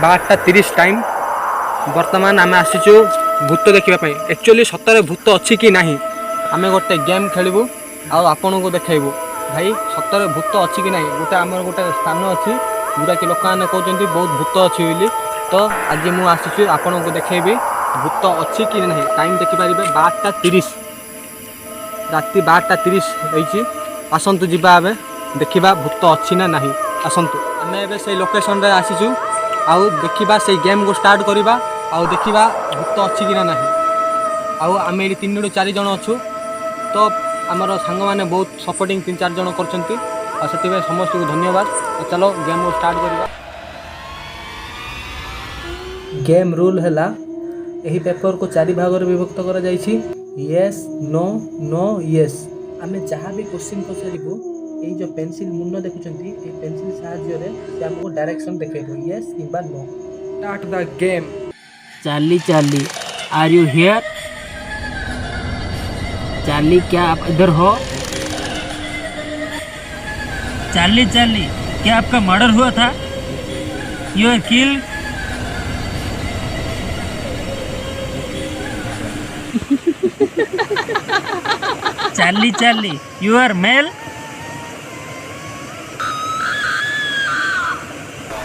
12:30 time. बर्तमान आम आसीचु भूत देखापी। एक्चुअली सतरे भूत अच्छी कि ना आम गोटे गेम खेलू आपन को देखू भाई सतरे भूत अच्छी कि ना। गोटे आम गोटे स्थान अच्छी जोटा कि लोक मैंने कहते बहुत भूत अच्छी बोली। तो आज मुझे आसी आपन को देखेबी भूत अच्छी कि ना। टाइम देखिपारे 12:30 राति 12:30 रही। आसतु जीवा ए देखा भूत अच्छी ना ना। आसतु आम ए से लोकेशन रे आसीचु आउ देखा से गेम को स्टार्ट करवा आउ देखा भूत अच्छी कि ना। आम ये 3 ରୁ 4 जन अच्छु। तो आमर सांग मैंने बहुत सपोर्टिंग 3-4 जन कर समस्त को धन्यवाद। तो चलो गेम को स्टार्ट करवा। गेम रूल है यही पेपर को 4 भाग में विभक्त कर येस नो नो येस। आम जहाँ भी क्वेश्चन पचारू ये जो पेंसिल मुन देखुं ये पेंसिल साहाय्य हमको डायरेक्शन देखेबो येस किंबा no. Start the game. Charlie Charlie are you here? Charlie क्या आप इधर हो? चार्ली चार्ली क्या आपका मर्डर हुआ था? You are kill? Charlie Charlie you are male?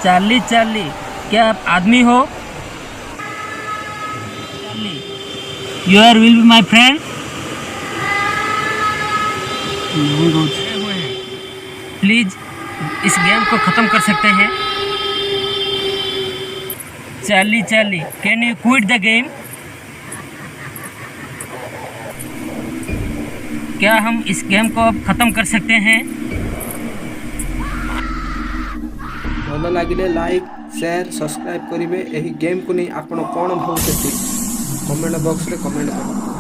Charlie Charlie क्या आप आदमी हो? Charlie you are will be my friend? Please इस गेम को खत्म कर सकते हैं? Charlie Charlie can you quit the game? क्या हम इस गेम को अब खत्म कर सकते हैं? भल लगे लाइक शेयर सब्सक्राइब करेंगे। यही गेम को नहीं आप कौन भावुं कमेंट बॉक्स रे कमेंट करें।